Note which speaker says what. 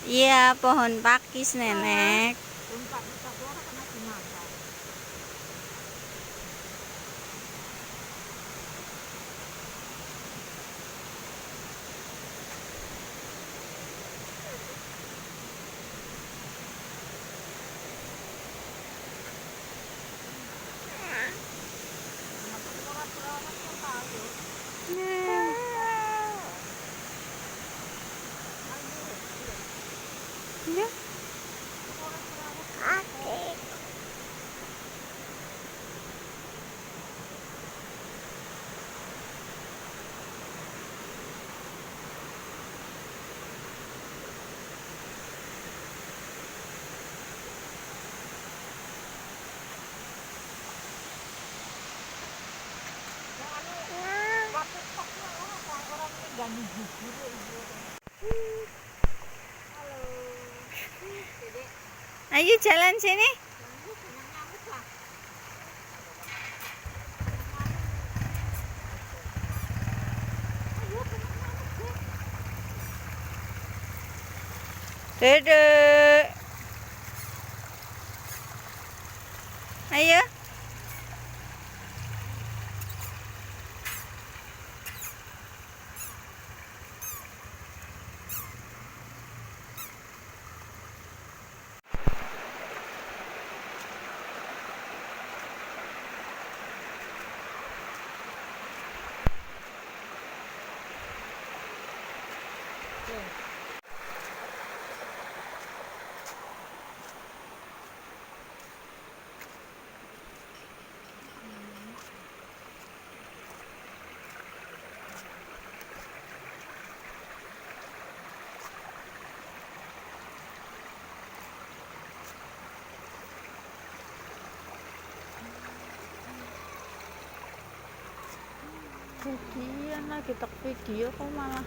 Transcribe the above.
Speaker 1: Iya, pohon pakis, Nenek.
Speaker 2: Pohon pakis tapi orang kena dimakan.
Speaker 1: Ya.
Speaker 2: Gani jujur ibu. Halo. Dede.
Speaker 1: Ayo jalan sini.
Speaker 2: Nyamuk, banyak nyamuk lah. Ayo banyak nyamuk deh.
Speaker 1: Dede. Ayo. Bagian lagi tak video kok malah.